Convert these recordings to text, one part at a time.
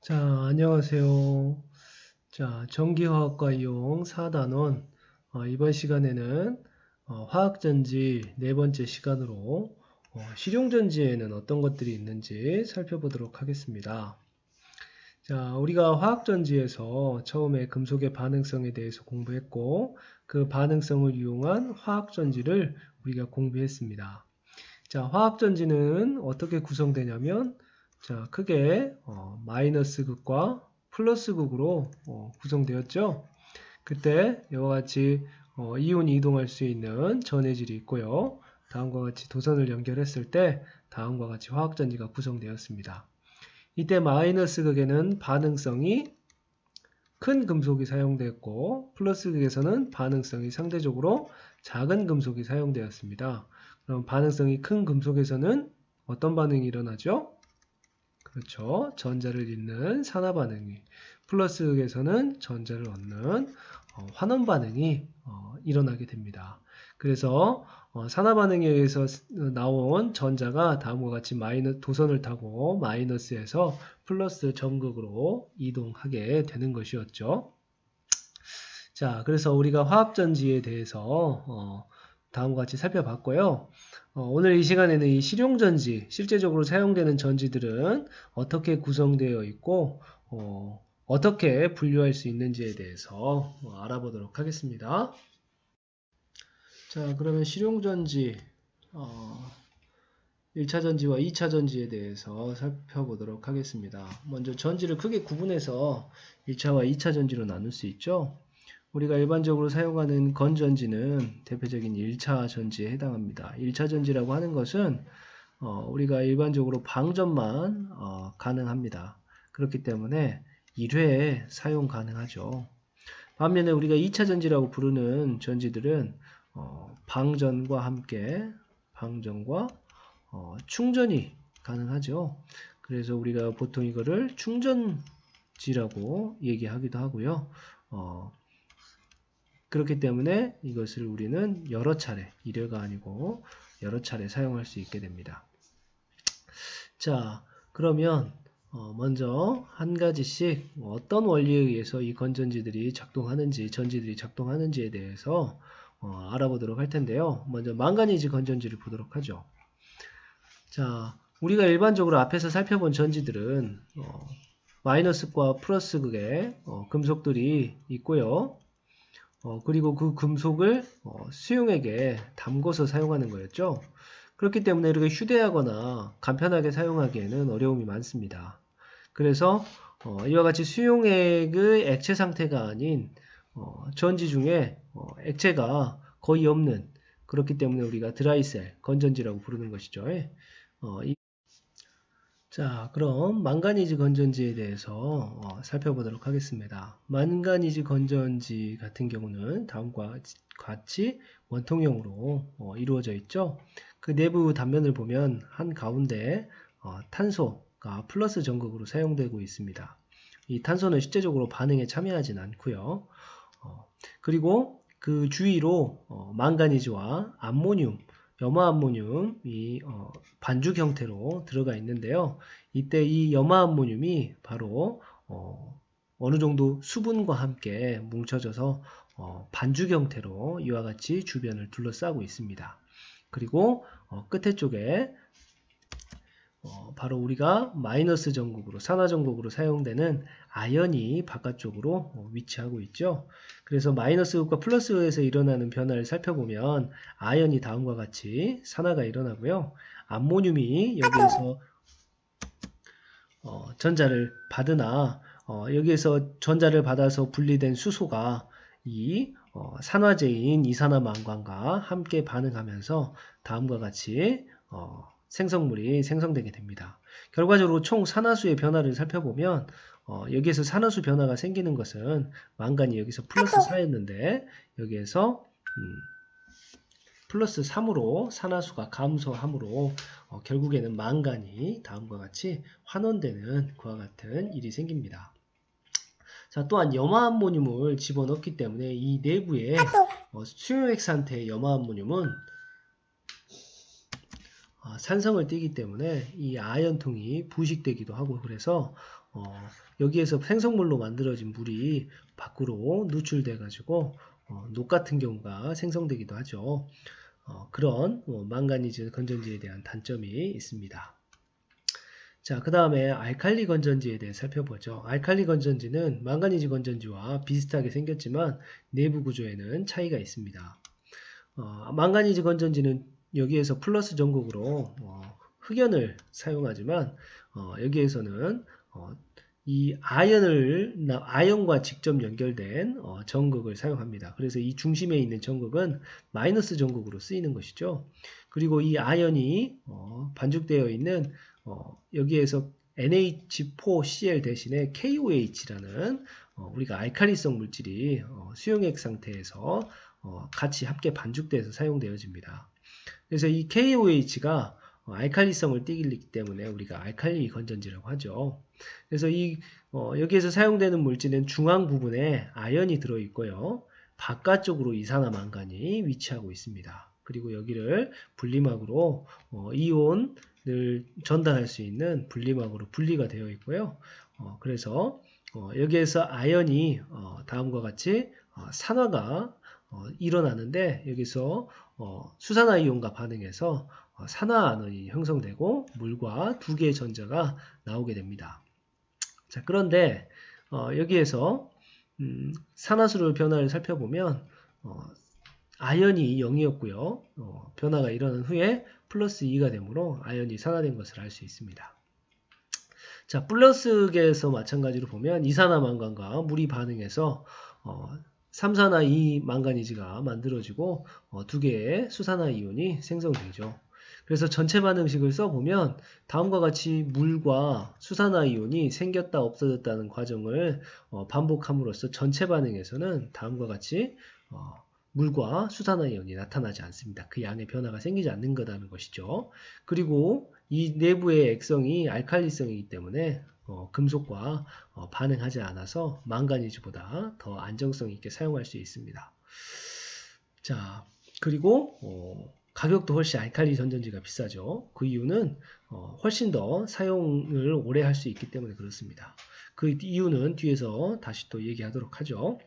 자, 안녕하세요. 자, 전기화학과 이용 4단원. 이번 시간에는 화학전지 네 번째 시간으로 실용전지에는 어떤 것들이 있는지 살펴보도록 하겠습니다. 자, 우리가 화학전지에서 처음에 금속의 반응성에 대해서 공부했고, 그 반응성을 이용한 화학전지를 우리가 공부했습니다. 자, 화학전지는 어떻게 구성되냐면, 자, 크게 마이너스 극과 플러스 극으로 구성되었죠. 그때 이와 같이 이온이 이동할 수 있는 전해질이 있고요. 다음과 같이 도선을 연결했을 때 다음과 같이 화학전지가 구성되었습니다. 이때 마이너스 극에는 반응성이 큰 금속이 사용되었고 플러스 극에서는 반응성이 상대적으로 작은 금속이 사용되었습니다. 그럼 반응성이 큰 금속에서는 어떤 반응이 일어나죠? 그렇죠. 전자를 잇는 산화 반응이, 플러스 극에서는 전자를 얻는 환원 반응이 일어나게 됩니다. 그래서 산화 반응에 의해서 나온 전자가 다음과 같이 도선을 타고 마이너스에서 플러스 전극으로 이동하게 되는 것이었죠. 자, 그래서 우리가 화학전지에 대해서 다음과 같이 살펴봤고요. 오늘 이 시간에는 이 실용전지, 실제적으로 사용되는 전지들은 어떻게 구성되어 있고 어떻게 분류할 수 있는지에 대해서 알아보도록 하겠습니다. 자, 그러면 실용전지 1차 전지와 2차 전지에 대해서 살펴보도록 하겠습니다. 먼저 전지를 크게 구분해서 1차와 2차 전지로 나눌 수 있죠. 우리가 일반적으로 사용하는 건전지는 대표적인 1차 전지에 해당합니다. 1차 전지라고 하는 것은 우리가 일반적으로 방전만 가능합니다. 그렇기 때문에 1회 사용 가능하죠. 반면에 우리가 2차 전지라고 부르는 전지들은 방전과 함께 방전과 충전이 가능하죠. 그래서 우리가 보통 이거를 충전지라고 얘기하기도 하고요. 그렇기 때문에 이것을 우리는 여러 차례, 1회가 아니고 여러 차례 사용할 수 있게 됩니다. 자, 그러면 먼저 한 가지씩 어떤 원리에 의해서 이 건전지들이 작동하는지, 전지들이 작동하는지에 대해서 알아보도록 할 텐데요. 먼저 망가니즈 건전지를 보도록 하죠. 자, 우리가 일반적으로 앞에서 살펴본 전지들은 마이너스과 플러스 극에 금속들이 있고요. 그리고 그 금속을 수용액에 담궈서 사용하는 거였죠. 그렇기 때문에 이렇게 휴대하거나 간편하게 사용하기에는 어려움이 많습니다. 그래서 이와 같이 수용액의 액체 상태가 아닌 전지 중에 액체가 거의 없는, 그렇기 때문에 우리가 드라이셀, 건전지라고 부르는 것이죠. 자, 그럼 망가니즈 건전지에 대해서 살펴보도록 하겠습니다. 망가니즈 건전지 같은 경우는 다음과 같이 원통형으로 이루어져 있죠. 그 내부 단면을 보면 한 가운데 탄소가 플러스 전극으로 사용되고 있습니다. 이 탄소는 실제적으로 반응에 참여하진 않고요. 그리고 그 주위로 망가니즈와 암모늄, 염화암모늄이 반죽 형태로 들어가 있는데요. 이때 이 염화암모늄이 바로 어느 정도 수분과 함께 뭉쳐져서 반죽 형태로 이와 같이 주변을 둘러싸고 있습니다. 그리고 끝에 쪽에 바로 우리가 마이너스 전극으로, 산화 전극으로 사용되는 아연이 바깥쪽으로 위치하고 있죠. 그래서 마이너스 극과 플러스 극에서 일어나는 변화를 살펴보면 아연이 다음과 같이 산화가 일어나고요. 암모늄이 여기에서 전자를 받으나 여기에서 전자를 받아서 분리된 수소가 이 산화제인 이산화망관과 함께 반응하면서 다음과 같이 생성물이 생성되게 됩니다. 결과적으로 총 산화수의 변화를 살펴보면 여기에서 산화수 변화가 생기는 것은 망간이 여기서 플러스 4였는데 여기에서 플러스 3으로 산화수가 감소함으로 결국에는 망간이 다음과 같이 환원되는 그와 같은 일이 생깁니다. 자, 또한 염화암모늄을 집어넣기 때문에 이 내부에 수용액 상태의 염화암모늄은 산성을 띠기 때문에 이 아연통이 부식되기도 하고 그래서 여기에서 생성물로 만들어진 물이 밖으로 누출돼 가지고 녹 같은 경우가 생성되기도 하죠. 그런 망가니즈 건전지에 대한 단점이 있습니다. 자, 그 다음에 알칼리 건전지에 대해 살펴보죠. 알칼리 건전지는 망가니즈 건전지와 비슷하게 생겼지만 내부 구조에는 차이가 있습니다. 망가니즈 건전지는 여기에서 플러스 전극으로 흑연을 사용하지만 여기에서는 이 아연과 직접 연결된 전극을 사용합니다. 그래서 이 중심에 있는 전극은 마이너스 전극으로 쓰이는 것이죠. 그리고 이 아연이 반죽되어 있는 여기에서 NH4Cl 대신에 KOH라는 우리가 알칼리성 물질이 수용액 상태에서 같이 함께 반죽돼서 사용되어집니다. 그래서 이 KOH가 알칼리성을 띠기 때문에 우리가 알칼리 건전지라고 하죠. 그래서 여기에서 사용되는 물질은 중앙 부분에 아연이 들어있고요. 바깥쪽으로 이산화망간이 위치하고 있습니다. 그리고 여기를 분리막으로 이온을 전달할 수 있는 분리막으로 분리가 되어 있고요. 그래서 여기에서 아연이 다음과 같이 산화가 일어나는데 여기서 수산화이온과 반응해서 산화안원이 형성되고 물과 두 개의 전자가 나오게 됩니다. 자, 그런데 여기에서 산화수를 변화를 살펴보면 아연이 0이었고요. 변화가 일어난 후에 플러스 2가 되므로 아연이 산화된 것을 알 수 있습니다. 자, 플러스계에서 마찬가지로 보면 이산화망간과 물이 반응해서 3산화 2망가니즈가 만들어지고 두 개의 수산화 이온이 생성되죠. 그래서 전체 반응식을 써보면 다음과 같이 물과 수산화 이온이 생겼다 없어졌다는 과정을 반복함으로써 전체 반응에서는 다음과 같이 물과 수산화 이온이 나타나지 않습니다. 그 양의 변화가 생기지 않는 거라는 것이죠. 그리고 이 내부의 액성이 알칼리성이기 때문에 금속과 반응하지 않아서 망가니즈보다 더 안정성 있게 사용할 수 있습니다. 자, 그리고 가격도 훨씬 알칼리 건전지가 비싸죠. 그 이유는 훨씬 더 사용을 오래 할 수 있기 때문에 그렇습니다. 그 이유는 뒤에서 다시 또 얘기하도록 하죠.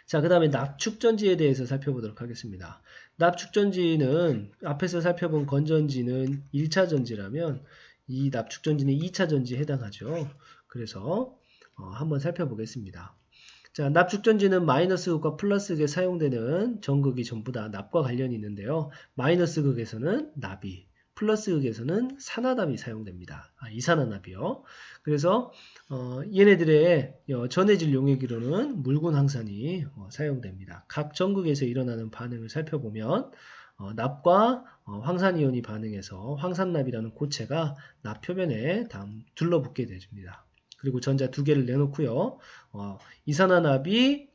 자, 그 다음에 납축전지에 대해서 살펴보도록 하겠습니다. 납축전지는 앞에서 살펴본 건전지는 1차 전지라면 이 납축전지는 2차 전지에 해당하죠. 그래서 한번 살펴보겠습니다. 자, 납축전지는 마이너스 극과 플러스 극에 사용되는 전극이 전부 다 납과 관련이 있는데요. 마이너스 극에서는 납이, 플러스 극에서는 산화납이 사용됩니다. 이산화납이요. 그래서 얘네들의 전해질 용액으로는 묽은 황산이 사용됩니다. 각 전극에서 일어나는 반응을 살펴보면 납과 황산이온이 반응해서 황산납이라는 고체가 납 표면에 둘러붙게 됩니다. 그리고 전자 두 개를 내놓고요. 이산화납이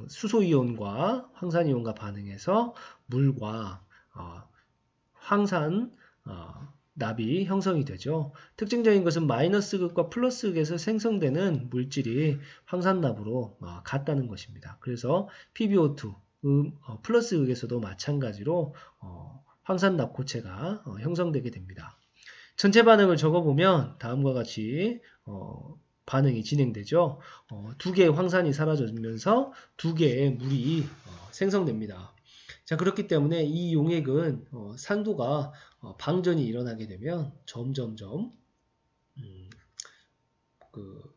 수소이온과 황산이온과 반응해서 물과 황산 납이 형성이 되죠. 특징적인 것은 마이너스 극과 플러스 극에서 생성되는 물질이 황산납으로 같다는 것입니다. 그래서 PbO2 플러스 극에서도 마찬가지로 황산납 고체가 형성되게 됩니다. 전체 반응을 적어보면 다음과 같이 반응이 진행되죠. 두 개의 황산이 사라지면서 두 개의 물이 생성됩니다. 자, 그렇기 때문에 이 용액은 산도가 방전이 일어나게 되면 점점점 그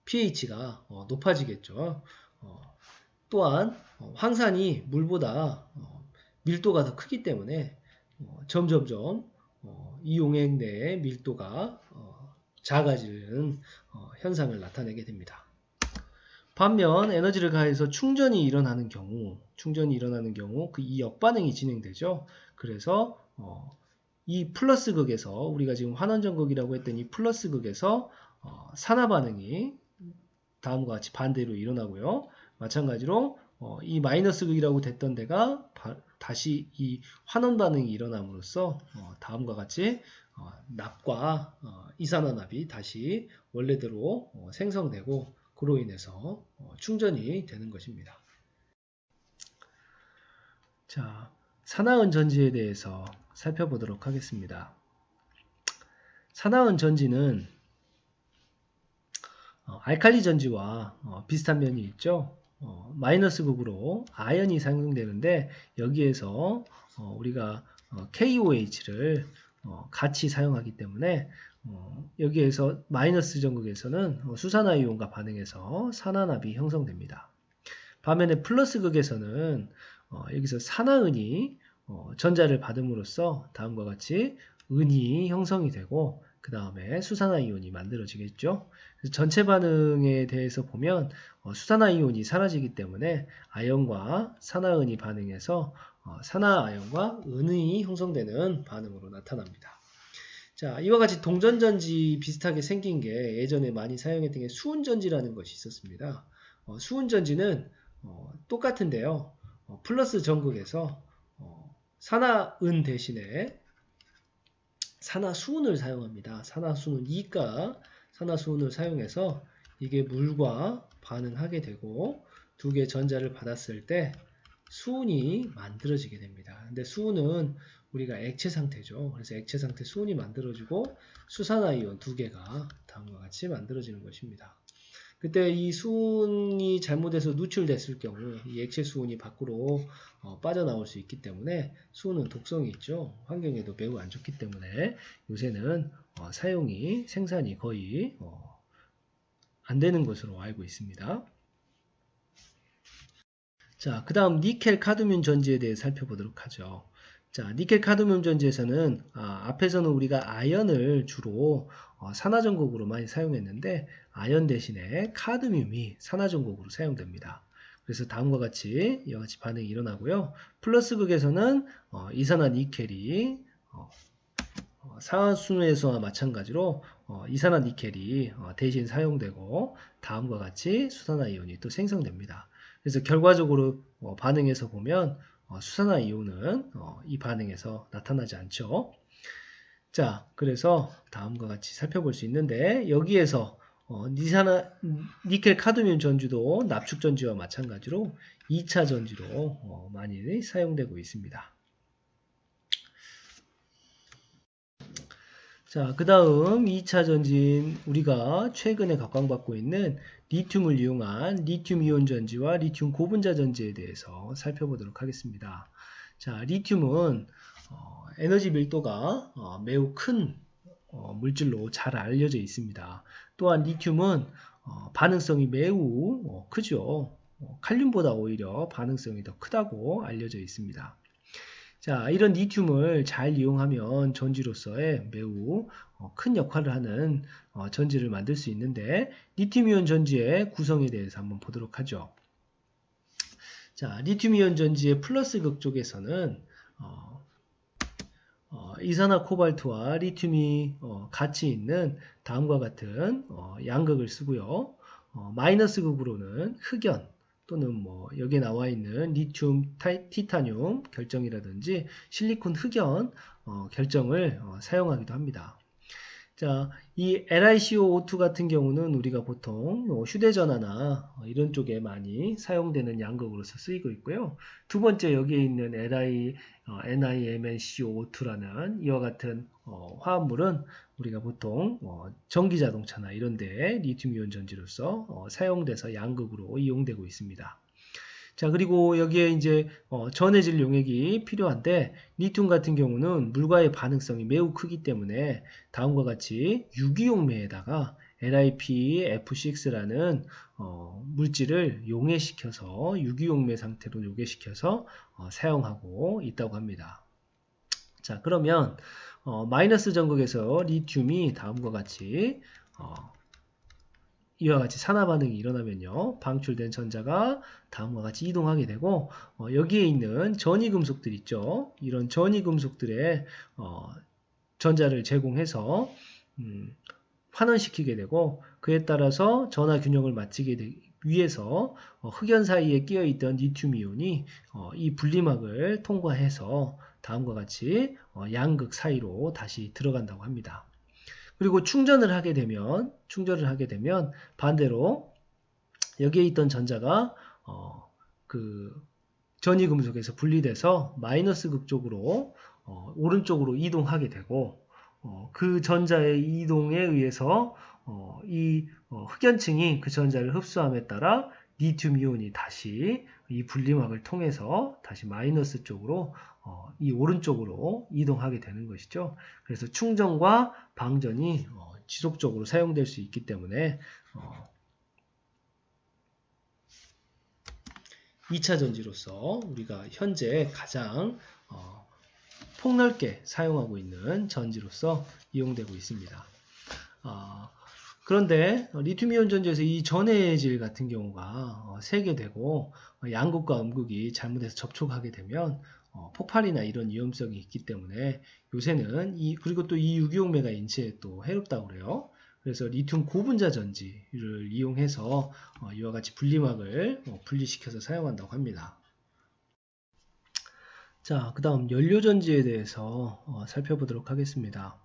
pH가 높아지겠죠. 또한 황산이 물보다 밀도가 더 크기 때문에 점점점 이 용액 내의 밀도가 작아지는 현상을 나타내게 됩니다. 반면 에너지를 가해서 충전이 일어나는 경우 이 역반응이 진행되죠. 그래서 이 플러스 극에서 우리가 지금 환원전극이라고 했던 이 플러스 극에서 산화 반응이 다음과 같이 반대로 일어나고요. 마찬가지로 이 마이너스 극이라고 됐던 데가 다시 이 환원 반응이 일어남으로써 다음과 같이 납과 이산화납이 다시 원래대로 생성되고 그로 인해서 충전이 되는 것입니다. 자, 산화은 전지에 대해서 살펴보도록 하겠습니다. 산화은 전지는 알칼리 전지와 비슷한 면이 있죠. 마이너스 극으로 아연이 사용되는데 여기에서 우리가 KOH를 같이 사용하기 때문에 여기에서 마이너스 전극에서는 수산화이온과 반응해서 산화납이 형성됩니다. 반면에 플러스 극에서는 여기서 산화은이 전자를 받음으로써 다음과 같이 은이 형성이 되고 그 다음에 수산화이온이 만들어지겠죠. 그래서 전체 반응에 대해서 보면 수산화이온이 사라지기 때문에 아연과 산화은이 반응해서 산화아연과 은이 형성되는 반응으로 나타납니다. 자, 이와 같이 동전전지 비슷하게 생긴 게 예전에 많이 사용했던 게 수은전지라는 것이 있었습니다. 수은전지는 똑같은데요. 플러스 전극에서 산화은 대신에 산화수은을 사용합니다. 산화수은 2가 산화수은을 사용해서 이게 물과 반응하게 되고 두 개의 전자를 받았을 때 수은이 만들어지게 됩니다. 근데 수은은 우리가 액체 상태죠. 그래서 액체 상태 수은이 만들어지고 수산화이온 두 개가 다음과 같이 만들어지는 것입니다. 그때 이 수은이 잘못해서 누출됐을 경우 이 액체 수은이 밖으로 빠져나올 수 있기 때문에 수은은 독성이 있죠. 환경에도 매우 안 좋기 때문에 요새는 생산이 거의 안 되는 것으로 알고 있습니다. 자, 그 다음 니켈 카드뮴 전지에 대해 살펴보도록 하죠. 자, 니켈 카드뮴 전지에서는 앞에서는 우리가 아연을 주로 산화전곡으로 많이 사용했는데 아연 대신에 카드뮴이 산화전곡으로 사용됩니다. 그래서 다음과 같이 이와 같이 반응이 일어나고요. 플러스 극에서는 이산화 니켈이 산화순에서와 마찬가지로 이산화 니켈이 대신 사용되고 다음과 같이 수산화이온이 또 생성됩니다. 그래서 결과적으로 반응에서 보면 수산화이온은 이 반응에서 나타나지 않죠. 자, 그래서 다음과 같이 살펴볼 수 있는데 여기에서 니켈 카드뮴 전지도 납축 전지와 마찬가지로 2차 전지로 많이 사용되고 있습니다. 자, 그 다음 2차 전지인 우리가 최근에 각광받고 있는 리튬을 이용한 리튬 이온 전지와 리튬 고분자 전지에 대해서 살펴보도록 하겠습니다. 자, 리튬은 에너지 밀도가 매우 큰 물질로 잘 알려져 있습니다. 또한 리튬은 반응성이 매우 크죠. 칼륨보다 오히려 반응성이 더 크다고 알려져 있습니다. 자, 이런 리튬을 잘 이용하면 전지로서의 매우 큰 역할을 하는 전지를 만들 수 있는데 리튬이온 전지의 구성에 대해서 한번 보도록 하죠. 자, 리튬이온 전지의 플러스 극 쪽에서는 이산화 코발트와 리튬이 같이 있는 다음과 같은 양극을 쓰고요. 마이너스 극으로는 흑연 또는 여기에 나와 있는 리튬 티타늄 결정이라든지 실리콘 흑연 결정을 사용하기도 합니다. 자, 이 LiCO2 같은 경우는 우리가 보통 휴대전화나 이런 쪽에 많이 사용되는 양극으로서 쓰이고 있고요. 두 번째 여기에 있는 NiMnCO2라는 이와 같은 화합물은 우리가 보통 전기자동차나 이런 데 리튬이온 전지로서 사용돼서 양극으로 이용되고 있습니다. 자, 그리고 여기에 이제 전해질 용액이 필요한데 리튬 같은 경우는 물과의 반응성이 매우 크기 때문에 다음과 같이 유기용매에다가 LiPF6라는 물질을 용해시켜서 유기용매 상태로 요괴시켜서 사용하고 있다고 합니다. 자, 그러면 마이너스 전극에서 리튬이 다음과 같이 이와 같이 산화 반응이 일어나면요. 방출된 전자가 다음과 같이 이동하게 되고 여기에 있는 전이금속들 있죠. 이런 전이금속들의 전자를 제공해서 환원시키게 되고 그에 따라서 전하 균형을 맞추기 위해서 흑연 사이에 끼어 있던 리튬이온이 이 분리막을 통과해서 다음과 같이 양극 사이로 다시 들어간다고 합니다. 그리고 충전을 하게 되면 반대로 여기에 있던 전자가 전이금속에서 분리돼서 마이너스 극 쪽으로 오른쪽으로 이동하게 되고 그 전자의 이동에 의해서 이 흑연층이 그 전자를 흡수함에 따라 리튬 이온이 다시 이 분리막을 통해서 다시 마이너스 쪽으로 이 오른쪽으로 이동하게 되는 것이죠. 그래서 충전과 방전이 지속적으로 사용될 수 있기 때문에 2차 전지로서 우리가 현재 가장 폭넓게 사용하고 있는 전지로서 이용되고 있습니다. 그런데 리튬이온 전지에서 이 전해질 같은 경우가 세게되고 양극과 음극이 잘못해서 접촉하게 되면 폭발이나 이런 위험성이 있기 때문에 요새는 그리고 또 이 유기용매가 인체에 또 해롭다고 그래요. 그래서 리튬 고분자 전지를 이용해서 이와 같이 분리막을 분리시켜서 사용한다고 합니다. 자, 그 다음 연료전지에 대해서 살펴보도록 하겠습니다.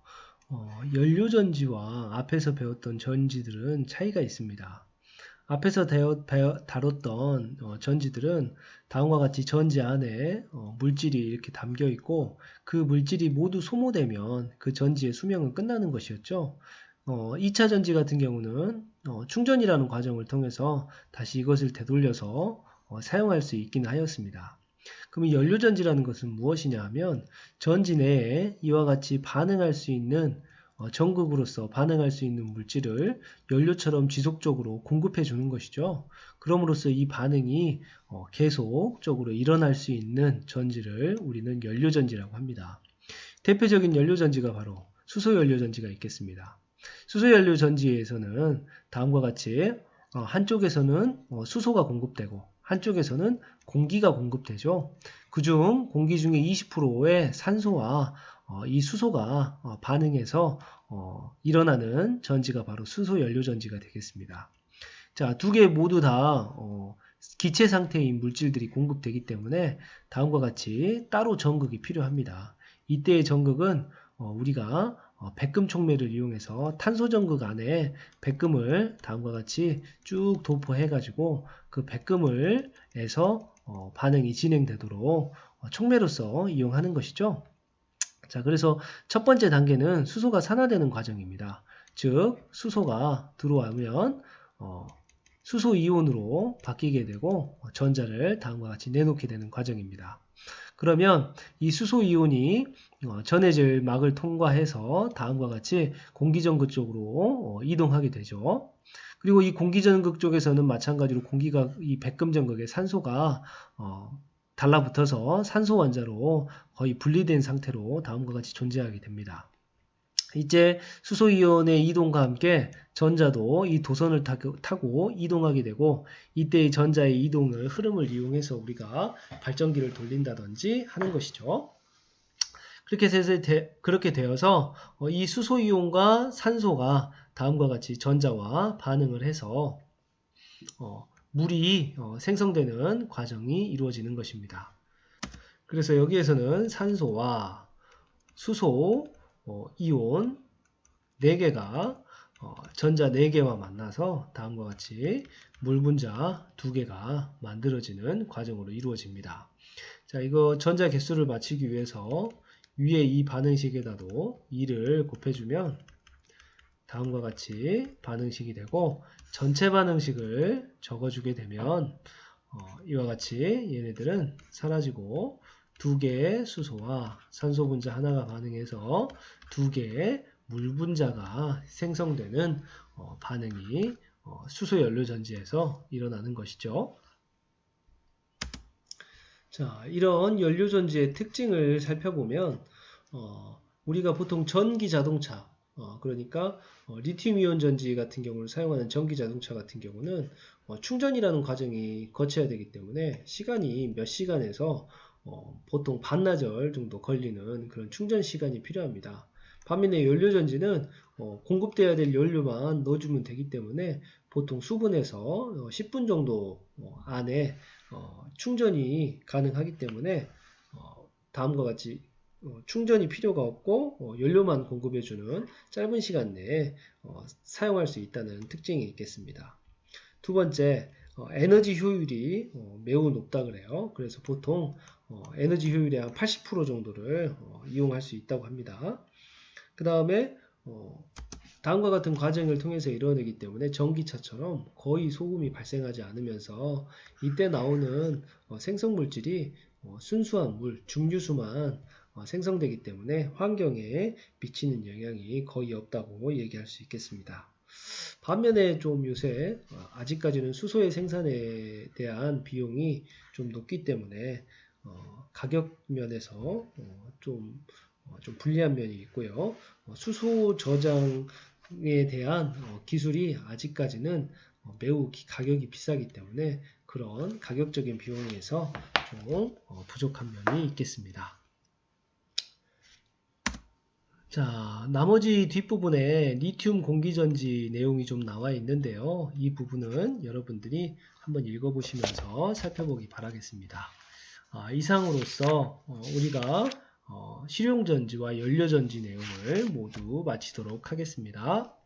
연료전지와 앞에서 배웠던 전지들은 차이가 있습니다. 앞에서 다뤘던 전지들은 다음과 같이 전지 안에 물질이 이렇게 담겨 있고 그 물질이 모두 소모되면 그 전지의 수명은 끝나는 것이었죠. 2차 전지 같은 경우는 충전이라는 과정을 통해서 다시 이것을 되돌려서 사용할 수 있기는 하였습니다. 그럼 이 연료전지라는 것은 무엇이냐 하면 전지 내에 이와 같이 반응할 수 있는 전극으로서 반응할 수 있는 물질을 연료처럼 지속적으로 공급해 주는 것이죠. 그럼으로써 이 반응이 계속적으로 일어날 수 있는 전지를 우리는 연료전지라고 합니다. 대표적인 연료전지가 바로 수소연료전지가 있겠습니다. 수소연료전지에서는 다음과 같이 한쪽에서는 수소가 공급되고 한쪽에서는 공기가 공급되죠. 그중 공기 중에 20%의 산소와 이 수소가 반응해서 일어나는 전지가 바로 수소연료전지가 되겠습니다. 자, 두 개 모두 다 기체 상태인 물질들이 공급되기 때문에 다음과 같이 따로 전극이 필요합니다. 이때의 전극은 우리가 백금 촉매를 이용해서 탄소 전극 안에 백금을 다음과 같이 쭉 도포해 가지고 그 백금을 해서 반응이 진행되도록 촉매로서 이용하는 것이죠. 자, 그래서 첫 번째 단계는 수소가 산화되는 과정입니다. 즉 수소가 들어오면 수소 이온으로 바뀌게 되고 전자를 다음과 같이 내놓게 되는 과정입니다. 그러면 이 수소 이온이 전해질 막을 통과해서 다음과 같이 공기전극 쪽으로 이동하게 되죠. 그리고 이 공기전극 쪽에서는 마찬가지로 공기가 이 백금전극에 산소가 달라붙어서 산소 원자로 거의 분리된 상태로 다음과 같이 존재하게 됩니다. 이제 수소이온의 이동과 함께 전자도 이 도선을 타고 이동하게 되고 이때의 전자의 이동을 흐름을 이용해서 우리가 발전기를 돌린다든지 하는 것이죠. 그렇게 되어서 이 수소이온과 산소가 다음과 같이 전자와 반응을 해서 물이 생성되는 과정이 이루어지는 것입니다. 그래서 여기에서는 산소와 수소, 이온 4개가 전자 4개와 만나서 다음과 같이 물 분자 2개가 만들어지는 과정으로 이루어집니다. 자, 이거 전자 개수를 맞추기 위해서 위에 이 반응식에다도 2를 곱해주면 다음과 같이 반응식이 되고 전체 반응식을 적어주게 되면 이와 같이 얘네들은 사라지고 2개의 수소와 산소 분자 하나가 반응해서 2개의 물 분자가 생성되는 반응이 수소 연료 전지에서 일어나는 것이죠. 자, 이런 연료 전지의 특징을 살펴보면 우리가 보통 전기 자동차 그러니까 리튬 이온 전지 같은 경우를 사용하는 전기 자동차 같은 경우는 충전이라는 과정이 거쳐야 되기 때문에 시간이 몇 시간에서 보통 반나절 정도 걸리는 그런 충전 시간이 필요합니다. 반면에 연료전지는 공급되어야 될 연료만 넣어주면 되기 때문에 보통 수분에서 10분 정도 안에 충전이 가능하기 때문에 다음과 같이 충전이 필요가 없고 연료만 공급해주는 짧은 시간 내에 사용할 수 있다는 특징이 있겠습니다. 두 번째, 에너지 효율이 매우 높다 그래요. 그래서 보통 에너지 효율의 한 80% 정도를 이용할 수 있다고 합니다. 그 다음에 다음과 같은 과정을 통해서 이루어내기 때문에 전기차처럼 거의 소음이 발생하지 않으면서 이때 나오는 생성물질이 순수한 물, 중류수만 생성되기 때문에 환경에 미치는 영향이 거의 없다고 얘기할 수 있겠습니다. 반면에 좀 요새 아직까지는 수소의 생산에 대한 비용이 좀 높기 때문에 가격 면에서 좀 불리한 면이 있고요. 수소 저장에 대한 기술이 아직까지는 매우 가격이 비싸기 때문에 그런 가격적인 비용에서 좀 부족한 면이 있겠습니다. 자, 나머지 뒷부분에 리튬 공기전지 내용이 좀 나와 있는데요. 이 부분은 여러분들이 한번 읽어보시면서 살펴보기 바라겠습니다. 이상으로서 우리가 실용전지와 연료전지 내용을 모두 마치도록 하겠습니다.